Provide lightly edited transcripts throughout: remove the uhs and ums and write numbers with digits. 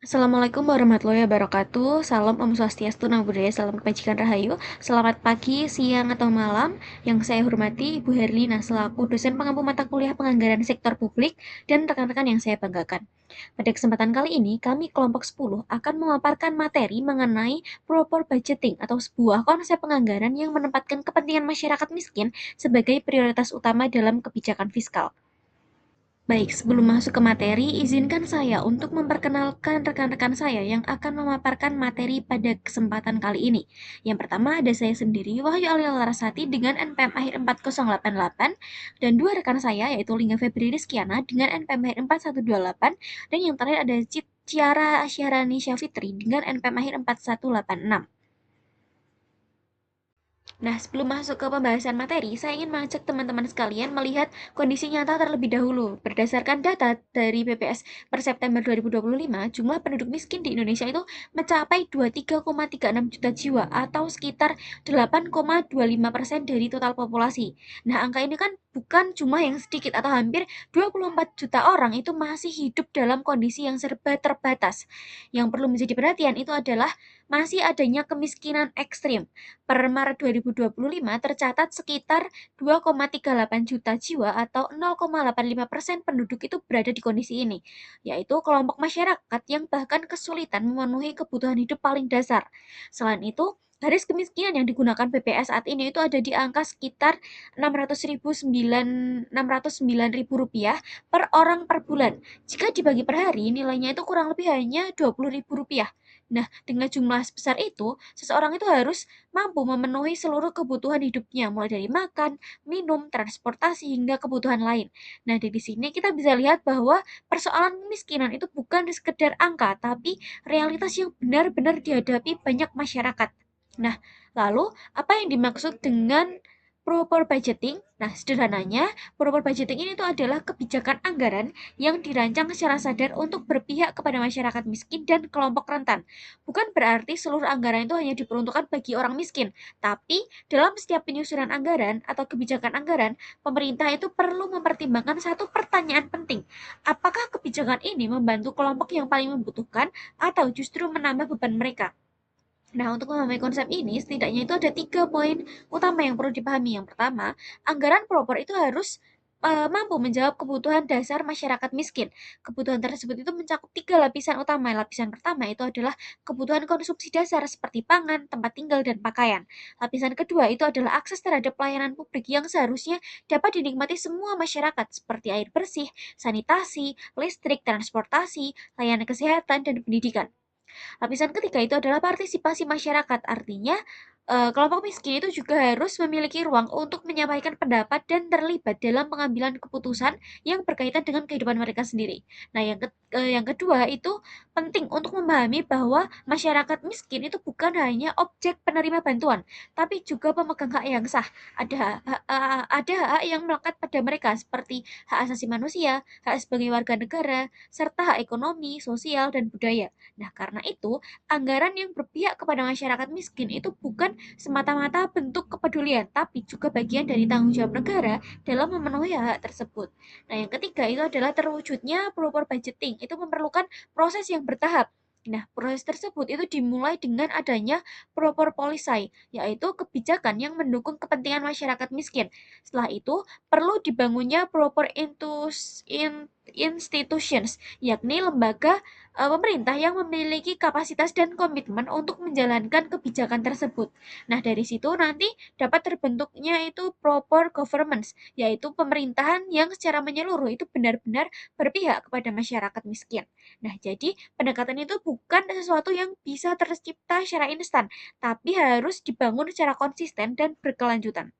Assalamualaikum warahmatullahi wabarakatuh. Salam Om Swastiastu, Namo Buddhaya, salam kebajikan rahayu. Selamat pagi, siang, atau malam. Yang saya hormati Ibu Herlina selaku dosen pengampu mata kuliah penganggaran sektor publik dan rekan-rekan yang saya banggakan. Pada kesempatan kali ini, kami kelompok 10 akan memaparkan materi mengenai proper budgeting atau sebuah konsep penganggaran yang menempatkan kepentingan masyarakat miskin sebagai prioritas utama dalam kebijakan fiskal. Baik, sebelum masuk ke materi, izinkan saya untuk memperkenalkan rekan-rekan saya yang akan memaparkan materi pada kesempatan kali ini. Yang pertama ada saya sendiri, Wahyu Alia Larasati dengan NPM akhir 4088, dan dua rekan saya yaitu Lingga Febri Rizkiana dengan NPM akhir 4128, dan yang terakhir ada Ciara Syahrani Syafitri dengan NPM akhir 4186. Nah, sebelum masuk ke pembahasan materi, saya ingin mengajak teman-teman sekalian melihat kondisi nyata terlebih dahulu. Berdasarkan data dari BPS per September 2025, jumlah penduduk miskin di Indonesia itu mencapai 23,36 juta jiwa atau sekitar 8,25% dari total populasi. Nah, angka ini kan bukan cuma yang sedikit atau hampir 24 juta orang itu masih hidup dalam kondisi yang serba terbatas. Yang perlu menjadi perhatian itu adalah masih adanya kemiskinan ekstrim. Per Maret 2025 tercatat sekitar 2,38 juta jiwa atau 0,85% penduduk itu berada di kondisi ini, yaitu kelompok masyarakat yang bahkan kesulitan memenuhi kebutuhan hidup paling dasar. Selain itu, garis kemiskinan yang digunakan BPS saat ini itu ada di angka sekitar 609.000 rupiah per orang per bulan. Jika dibagi per hari, nilainya itu kurang lebih hanya 20.000 rupiah. Nah, dengan jumlah sebesar itu, seseorang itu harus mampu memenuhi seluruh kebutuhan hidupnya, mulai dari makan, minum, transportasi, hingga kebutuhan lain. Nah, dari sini kita bisa lihat bahwa persoalan kemiskinan itu bukan sekedar angka, tapi realitas yang benar-benar dihadapi banyak masyarakat. Nah, lalu apa yang dimaksud dengan proper budgeting? Nah, sederhananya, proper budgeting ini itu adalah kebijakan anggaran yang dirancang secara sadar untuk berpihak kepada masyarakat miskin dan kelompok rentan. Bukan berarti seluruh anggaran itu hanya diperuntukkan bagi orang miskin, tapi dalam setiap penyusunan anggaran atau kebijakan anggaran, pemerintah itu perlu mempertimbangkan satu pertanyaan penting. Apakah kebijakan ini membantu kelompok yang paling membutuhkan atau justru menambah beban mereka? Nah, untuk memahami konsep ini, setidaknya itu ada 3 poin utama yang perlu dipahami. Yang pertama, anggaran proper itu harus mampu menjawab kebutuhan dasar masyarakat miskin. Kebutuhan tersebut itu mencakup tiga lapisan utama. Lapisan pertama itu adalah kebutuhan konsumsi dasar seperti pangan, tempat tinggal, dan pakaian. Lapisan kedua itu adalah akses terhadap pelayanan publik yang seharusnya dapat dinikmati semua masyarakat seperti air bersih, sanitasi, listrik, transportasi, layanan kesehatan, dan pendidikan. Lapisan ketiga itu adalah partisipasi masyarakat, artinya kelompok miskin itu juga harus memiliki ruang untuk menyampaikan pendapat dan terlibat dalam pengambilan keputusan yang berkaitan dengan kehidupan mereka sendiri. Nah, yang kedua itu penting untuk memahami bahwa masyarakat miskin itu bukan hanya objek penerima bantuan, tapi juga pemegang hak yang sah. Ada hak yang melekat pada mereka seperti hak asasi manusia, hak sebagai warga negara, serta hak ekonomi, sosial, dan budaya. Nah, karena itu, anggaran yang berpihak kepada masyarakat miskin itu bukan semata-mata bentuk kepedulian, tapi juga bagian dari tanggung jawab negara dalam memenuhi hak tersebut. Nah, yang ketiga itu adalah terwujudnya proper budgeting. Itu memerlukan proses yang bertahap. Nah, proses tersebut itu dimulai dengan adanya proper policy, yaitu kebijakan yang mendukung kepentingan masyarakat miskin. Setelah itu, perlu dibangunnya proper institutions, yakni lembaga pemerintah yang memiliki kapasitas dan komitmen untuk menjalankan kebijakan tersebut. Nah, dari situ nanti dapat terbentuknya itu proper governance, yaitu pemerintahan yang secara menyeluruh itu benar-benar berpihak kepada masyarakat miskin. Nah, jadi pendekatan itu bukan sesuatu yang bisa tercipta secara instan, tapi harus dibangun secara konsisten dan berkelanjutan.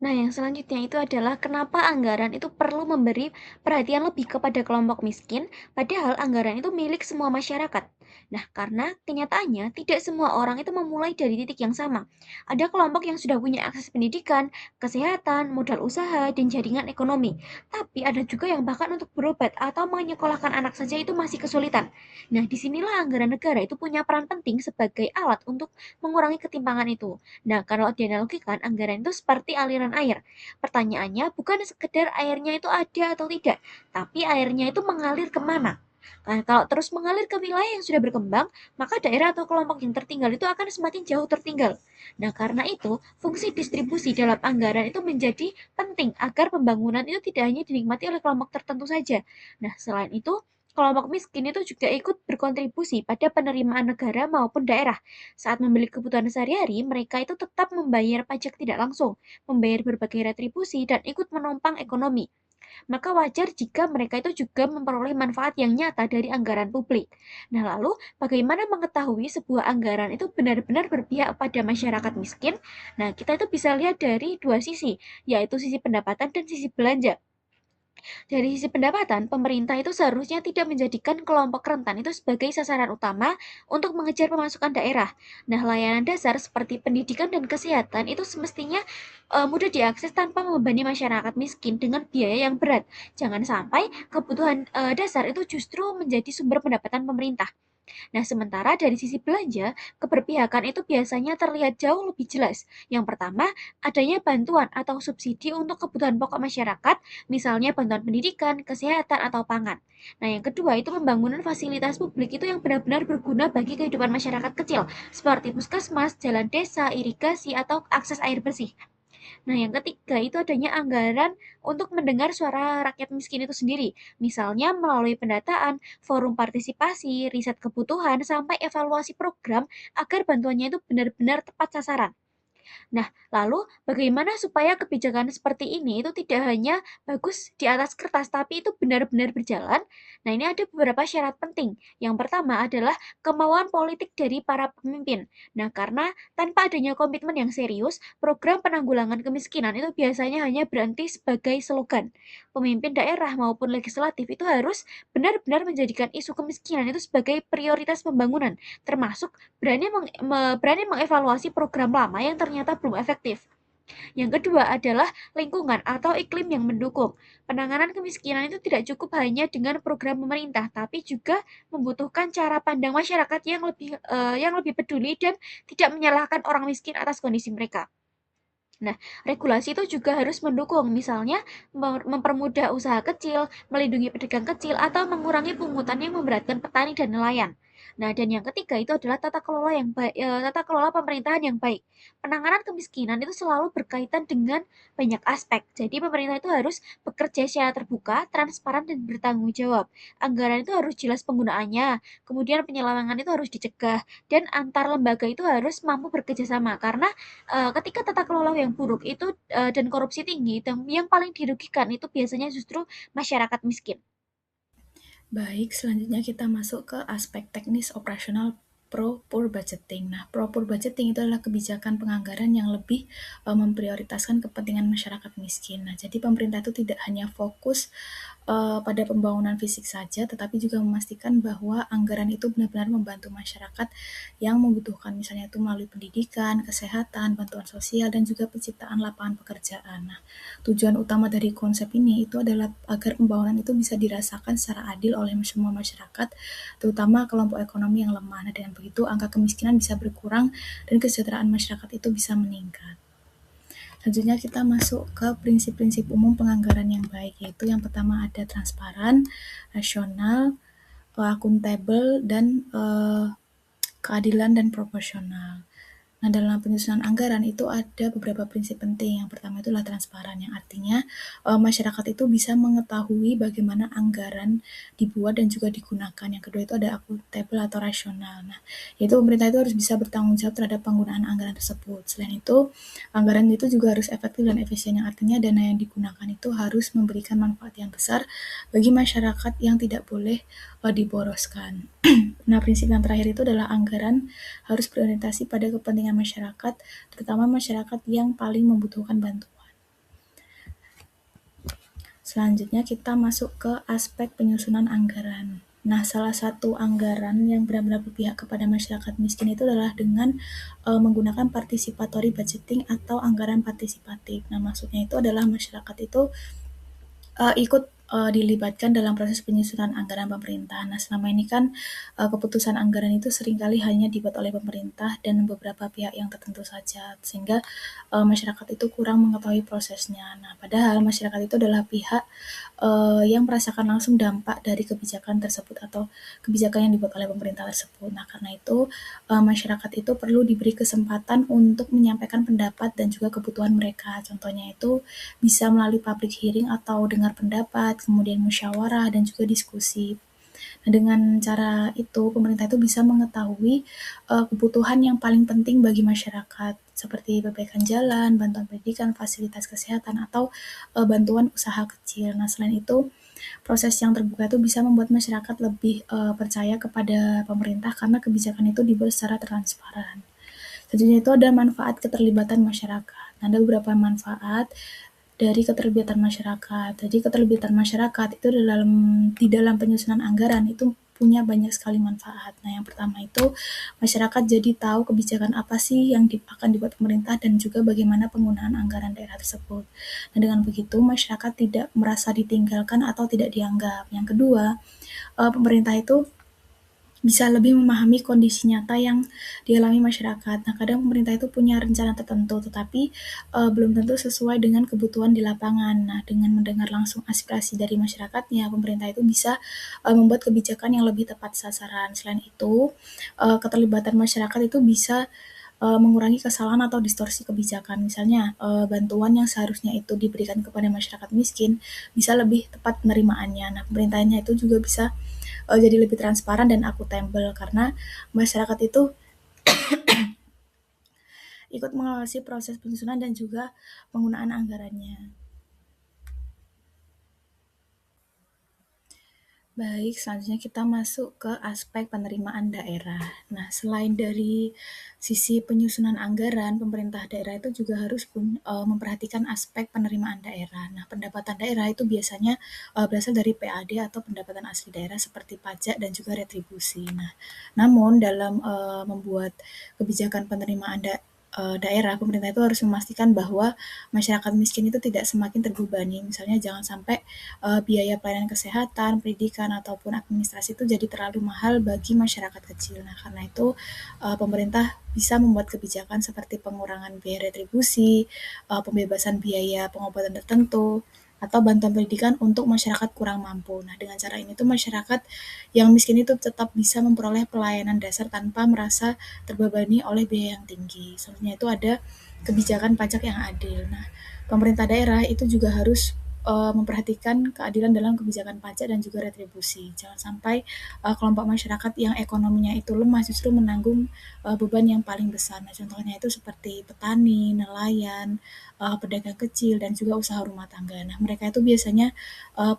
Nah, yang selanjutnya itu adalah kenapa anggaran itu perlu memberi perhatian lebih kepada kelompok miskin, padahal anggaran itu milik semua masyarakat. Nah, karena kenyataannya tidak semua orang itu memulai dari titik yang sama. Ada kelompok yang sudah punya akses pendidikan, kesehatan, modal usaha, dan jaringan ekonomi. Tapi ada juga yang bahkan untuk berobat atau menyekolahkan anak saja itu masih kesulitan. Nah, disinilah anggaran negara itu punya peran penting sebagai alat untuk mengurangi ketimpangan itu. Nah, kalau dianalogikan, anggaran itu seperti aliran air. Pertanyaannya bukan sekedar airnya itu ada atau tidak, tapi airnya itu mengalir kemana. Nah, kalau terus mengalir ke wilayah yang sudah berkembang, maka daerah atau kelompok yang tertinggal itu akan semakin jauh tertinggal. Nah, karena itu, fungsi distribusi dalam anggaran itu menjadi penting agar pembangunan itu tidak hanya dinikmati oleh kelompok tertentu saja. Nah, selain itu, kelompok miskin itu juga ikut berkontribusi pada penerimaan negara maupun daerah. Saat membeli kebutuhan sehari-hari, mereka itu tetap membayar pajak tidak langsung, membayar berbagai retribusi, dan ikut menopang ekonomi. Maka wajar jika mereka itu juga memperoleh manfaat yang nyata dari anggaran publik. Nah, lalu bagaimana mengetahui sebuah anggaran itu benar-benar berpihak pada masyarakat miskin? Nah, kita itu bisa lihat dari dua sisi, yaitu sisi pendapatan dan sisi belanja. Dari sisi pendapatan, pemerintah itu seharusnya tidak menjadikan kelompok rentan itu sebagai sasaran utama untuk mengejar pemasukan daerah. Nah, layanan dasar seperti pendidikan dan kesehatan itu semestinya mudah diakses tanpa membebani masyarakat miskin dengan biaya yang berat. Jangan sampai kebutuhan dasar itu justru menjadi sumber pendapatan pemerintah. Nah, sementara dari sisi belanja, keberpihakan itu biasanya terlihat jauh lebih jelas. Yang pertama, adanya bantuan atau subsidi untuk kebutuhan pokok masyarakat, misalnya bantuan pendidikan, kesehatan, atau pangan. Nah, yang kedua itu pembangunan fasilitas publik itu yang benar-benar berguna bagi kehidupan masyarakat kecil, seperti puskesmas, jalan desa, irigasi, atau akses air bersih. Nah, yang ketiga itu adanya anggaran untuk mendengar suara rakyat miskin itu sendiri, misalnya melalui pendataan, forum partisipasi, riset kebutuhan, sampai evaluasi program agar bantuannya itu benar-benar tepat sasaran. Nah, lalu bagaimana supaya kebijakan seperti ini itu tidak hanya bagus di atas kertas, tapi itu benar-benar berjalan? Nah, ini ada beberapa syarat penting. Yang pertama adalah kemauan politik dari para pemimpin. Nah, karena tanpa adanya komitmen yang serius, program penanggulangan kemiskinan itu biasanya hanya berhenti sebagai slogan. Pemimpin daerah maupun legislatif itu harus benar-benar menjadikan isu kemiskinan itu sebagai prioritas pembangunan, termasuk berani mengevaluasi program lama yang ternyata belum efektif. Yang kedua adalah lingkungan atau iklim yang mendukung. Penanganan kemiskinan itu tidak cukup hanya dengan program pemerintah, tapi juga membutuhkan cara pandang masyarakat yang lebih peduli dan tidak menyalahkan orang miskin atas kondisi mereka. Nah, regulasi itu juga harus mendukung, misalnya mempermudah usaha kecil, melindungi pedagang kecil, atau mengurangi pungutan yang memberatkan petani dan nelayan. Nah, dan yang ketiga itu adalah tata kelola pemerintahan yang baik. Penanganan kemiskinan itu selalu berkaitan dengan banyak aspek. Jadi pemerintah itu harus bekerja secara terbuka, transparan, dan bertanggung jawab. Anggaran itu harus jelas penggunaannya, kemudian penyelewengan itu harus dicegah, dan antar lembaga itu harus mampu bekerja sama. Karena ketika tata kelola yang buruk itu dan korupsi tinggi, yang paling dirugikan itu biasanya justru masyarakat miskin. Baik, selanjutnya kita masuk ke aspek teknis operasional pro-poor budgeting. Nah, pro-poor budgeting itu adalah kebijakan penganggaran yang lebih memprioritaskan kepentingan masyarakat miskin. Nah, jadi pemerintah itu tidak hanya fokus pada pembangunan fisik saja, tetapi juga memastikan bahwa anggaran itu benar-benar membantu masyarakat yang membutuhkan, misalnya itu melalui pendidikan, kesehatan, bantuan sosial, dan juga penciptaan lapangan pekerjaan. Nah, tujuan utama dari konsep ini itu adalah agar pembangunan itu bisa dirasakan secara adil oleh semua masyarakat, terutama kelompok ekonomi yang lemah. Nah, dengan begitu angka kemiskinan bisa berkurang dan kesejahteraan masyarakat itu bisa meningkat. Selanjutnya kita masuk ke prinsip-prinsip umum penganggaran yang baik, yaitu yang pertama ada transparan, rasional, akuntabel, dan keadilan dan proporsional. Nah, dalam penyusunan anggaran itu ada beberapa prinsip penting. Yang pertama itu adalah transparan, yang artinya masyarakat itu bisa mengetahui bagaimana anggaran dibuat dan juga digunakan. Yang kedua itu ada akuntabel atau rasional. Nah, yaitu pemerintah itu harus bisa bertanggung jawab terhadap penggunaan anggaran tersebut. Selain itu, anggaran itu juga harus efektif dan efisien, yang artinya dana yang digunakan itu harus memberikan manfaat yang besar bagi masyarakat yang tidak boleh diboroskan. Nah, prinsip yang terakhir itu adalah anggaran harus berorientasi pada kepentingan masyarakat, terutama masyarakat yang paling membutuhkan bantuan. Selanjutnya kita masuk ke aspek penyusunan anggaran. Nah, salah satu anggaran yang benar-benar berpihak kepada masyarakat miskin itu adalah dengan menggunakan participatory budgeting atau anggaran partisipatif. Nah, maksudnya itu adalah masyarakat itu ikut dilibatkan dalam proses penyusunan anggaran pemerintah. Nah, selama ini kan keputusan anggaran itu seringkali hanya dibuat oleh pemerintah dan beberapa pihak yang tertentu saja, sehingga masyarakat itu kurang mengetahui prosesnya. Nah, padahal masyarakat itu adalah pihak yang merasakan langsung dampak dari kebijakan tersebut atau kebijakan yang dibuat oleh pemerintah tersebut. Nah, karena itu masyarakat itu perlu diberi kesempatan untuk menyampaikan pendapat dan juga kebutuhan mereka. Contohnya itu bisa melalui public hearing atau dengar pendapat, kemudian musyawarah dan juga diskusi. Nah, dengan cara itu pemerintah itu bisa mengetahui kebutuhan yang paling penting bagi masyarakat seperti perbaikan jalan, bantuan pendidikan, fasilitas kesehatan atau bantuan usaha kecil. Nah, selain itu proses yang terbuka itu bisa membuat masyarakat lebih percaya kepada pemerintah karena kebijakan itu dibuat secara transparan. Tentunya itu ada manfaat keterlibatan masyarakat. Nah, ada beberapa manfaat dari keterlibatan masyarakat. Jadi keterlibatan masyarakat itu di dalam penyusunan anggaran itu punya banyak sekali manfaat. Nah, yang pertama itu masyarakat jadi tahu kebijakan apa sih yang akan dibuat pemerintah dan juga bagaimana penggunaan anggaran daerah tersebut. Nah, dengan begitu masyarakat tidak merasa ditinggalkan atau tidak dianggap. Yang kedua, pemerintah itu bisa lebih memahami kondisi nyata yang dialami masyarakat. Nah, kadang pemerintah itu punya rencana tertentu, tetapi belum tentu sesuai dengan kebutuhan di lapangan. Nah, dengan mendengar langsung aspirasi dari masyarakatnya, pemerintah itu bisa membuat kebijakan yang lebih tepat sasaran. Selain itu, keterlibatan masyarakat itu bisa mengurangi kesalahan atau distorsi kebijakan. Misalnya, bantuan yang seharusnya itu diberikan kepada masyarakat miskin bisa lebih tepat penerimaannya. Nah, pemerintahnya itu juga bisa jadi lebih transparan dan akuntabel karena masyarakat itu ikut mengawasi proses penyusunan dan juga penggunaan anggarannya. Baik, selanjutnya kita masuk ke aspek penerimaan daerah. Nah, selain dari sisi penyusunan anggaran, pemerintah daerah itu juga harus memperhatikan aspek penerimaan daerah. Nah, pendapatan daerah itu biasanya berasal dari PAD atau pendapatan asli daerah seperti pajak dan juga retribusi. Nah, namun dalam membuat kebijakan penerimaan daerah, pemerintah itu harus memastikan bahwa masyarakat miskin itu tidak semakin terbebani. Misalnya jangan sampai biaya pelayanan kesehatan, pendidikan, ataupun administrasi itu jadi terlalu mahal bagi masyarakat kecil. Nah, karena itu pemerintah bisa membuat kebijakan seperti pengurangan biaya retribusi, pembebasan biaya pengobatan tertentu, atau bantuan pendidikan untuk masyarakat kurang mampu. Nah, dengan cara ini tuh masyarakat yang miskin itu tetap bisa memperoleh pelayanan dasar tanpa merasa terbebani oleh biaya yang tinggi. Selanjutnya itu ada kebijakan pajak yang adil. Nah, pemerintah daerah itu juga harus memperhatikan keadilan dalam kebijakan pajak dan juga retribusi. Jangan sampai kelompok masyarakat yang ekonominya itu lemah justru menanggung beban yang paling besar. Nah, contohnya itu seperti petani, nelayan, pedagang kecil, dan juga usaha rumah tangga. Nah, mereka itu biasanya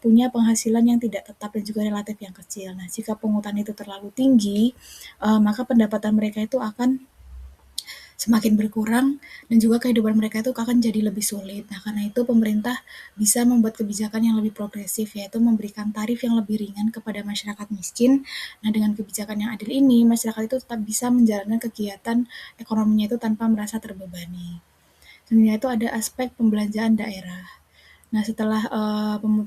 punya penghasilan yang tidak tetap dan juga relatif yang kecil. Nah, jika pungutan itu terlalu tinggi, maka pendapatan mereka itu akan semakin berkurang dan juga kehidupan mereka itu akan jadi lebih sulit. Nah, karena itu pemerintah bisa membuat kebijakan yang lebih progresif, yaitu memberikan tarif yang lebih ringan kepada masyarakat miskin. Nah, dengan kebijakan yang adil ini, masyarakat itu tetap bisa menjalankan kegiatan ekonominya itu tanpa merasa terbebani. Selanjutnya itu ada aspek pembelanjaan daerah. Nah, setelah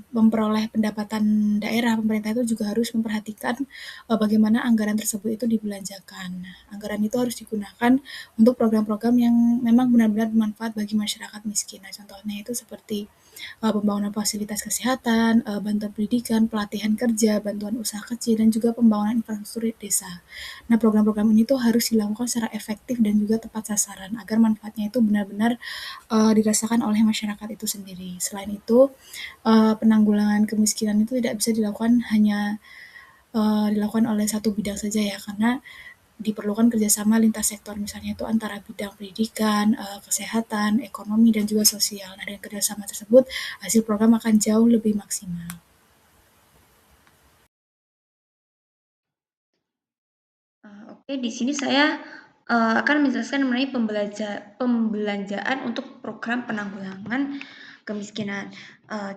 memperoleh pendapatan daerah, pemerintah itu juga harus memperhatikan bagaimana anggaran tersebut itu dibelanjakan. Nah, anggaran itu harus digunakan untuk program-program yang memang benar-benar bermanfaat bagi masyarakat miskin. Nah, contohnya itu seperti pembangunan fasilitas kesehatan, bantuan pendidikan, pelatihan kerja, bantuan usaha kecil, dan juga pembangunan infrastruktur desa. Nah, program-program ini tuh harus dilakukan secara efektif dan juga tepat sasaran agar manfaatnya itu benar-benar dirasakan oleh masyarakat itu sendiri. Selain itu, penanggulangan kemiskinan itu tidak bisa dilakukan oleh satu bidang saja ya, karena diperlukan kerjasama lintas sektor, misalnya itu antara bidang pendidikan, kesehatan, ekonomi, dan juga sosial. Nah, dengan kerjasama tersebut, hasil program akan jauh lebih maksimal. Oke, di sini saya akan menjelaskan mengenai pembelanjaan untuk program penanggulangan kemiskinan.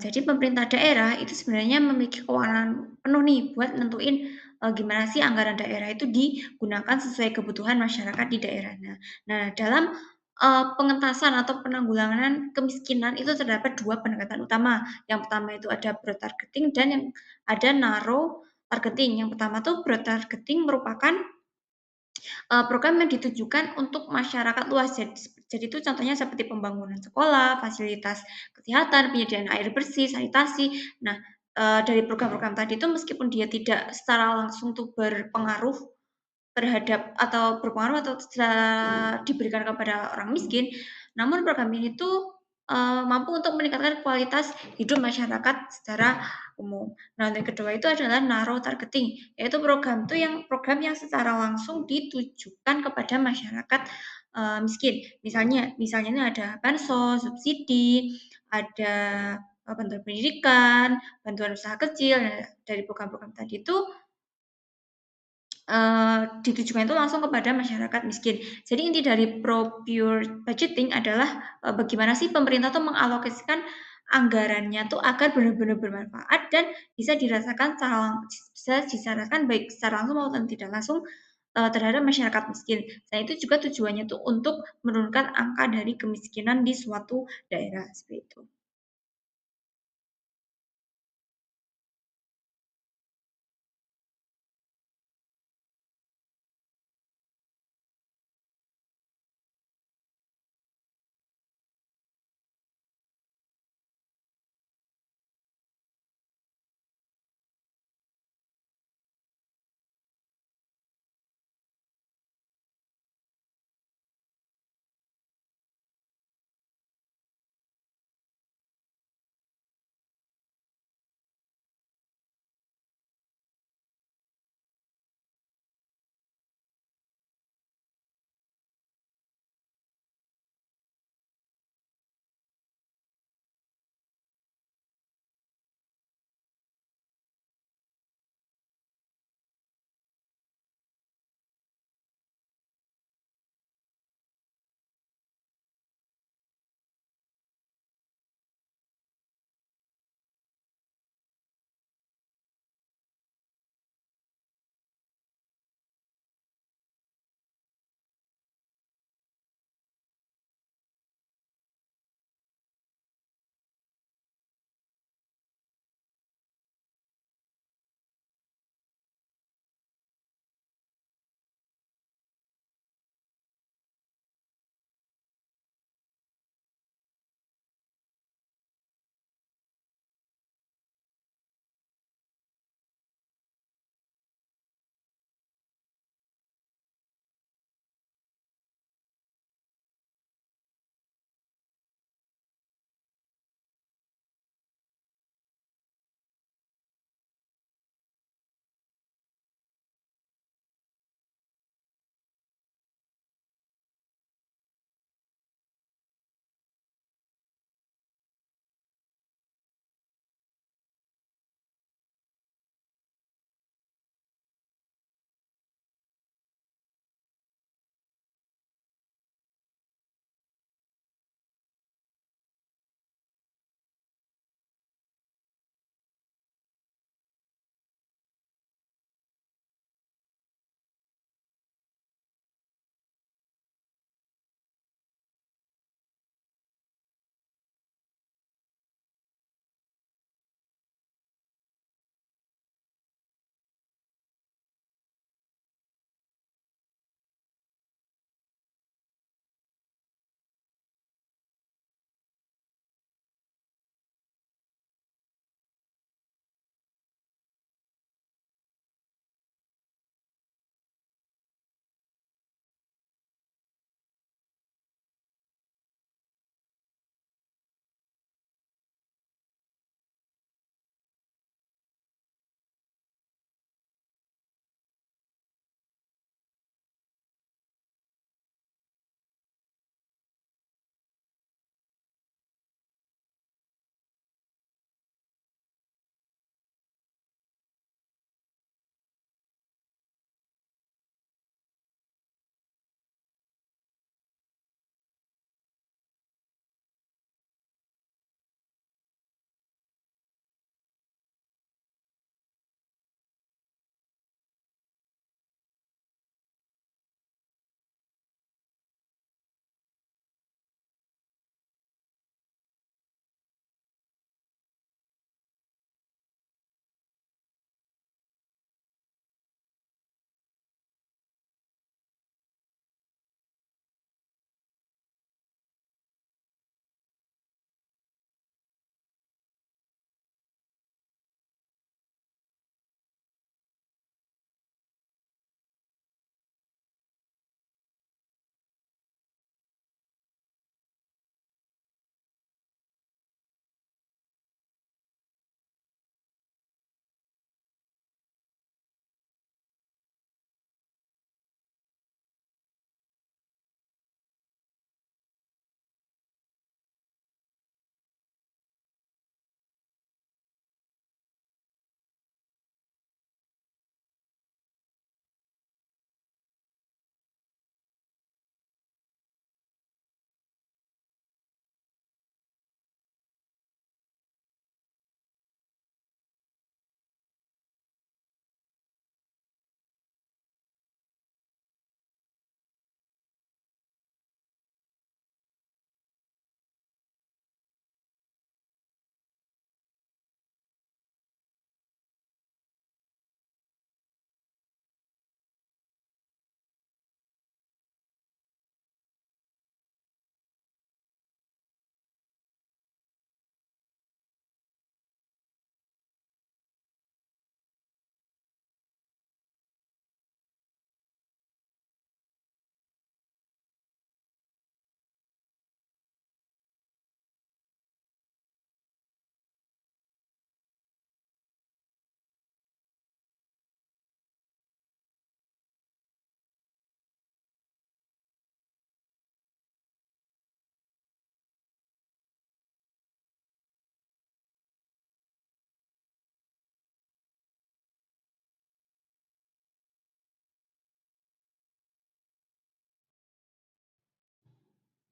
Jadi pemerintah daerah itu sebenarnya memiliki kewenangan penuh nih buat nentuin gimana sih anggaran daerah itu digunakan sesuai kebutuhan masyarakat di daerahnya. Nah, dalam pengentasan atau penanggulangan kemiskinan itu terdapat 2 pendekatan utama. Yang pertama itu ada broad targeting dan yang ada narrow targeting. Yang pertama tuh broad targeting merupakan program yang ditujukan untuk masyarakat luas. Jadi itu contohnya seperti pembangunan sekolah, fasilitas kesehatan, penyediaan air bersih, sanitasi. Nah, dari program-program tadi itu meskipun dia tidak secara langsung tuh berpengaruh terhadap atau berpengaruh atau diberikan kepada orang miskin, namun program ini tuh mampu untuk meningkatkan kualitas hidup masyarakat secara umum. Nah, yang kedua itu adalah narrow targeting, yaitu program yang secara langsung ditujukan kepada masyarakat miskin. Misalnya ini ada bansos, subsidi, ada bantuan pendidikan, bantuan usaha kecil. Nah, dari program-program tadi itu ditujukan itu langsung kepada masyarakat miskin. Jadi inti dari pure budgeting adalah bagaimana sih pemerintah tuh mengalokasikan anggarannya tuh agar benar-benar bermanfaat dan bisa dirasakan baik secara langsung maupun tidak langsung terhadap masyarakat miskin. Nah itu juga tujuannya tuh untuk menurunkan angka dari kemiskinan di suatu daerah seperti itu.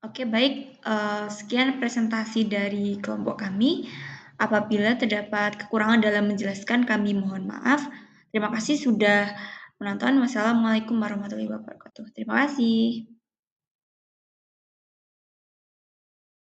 Oke, baik. Sekian presentasi dari kelompok kami. Apabila terdapat kekurangan dalam menjelaskan, kami mohon maaf. Terima kasih sudah menonton. Wassalamualaikum warahmatullahi wabarakatuh. Terima kasih.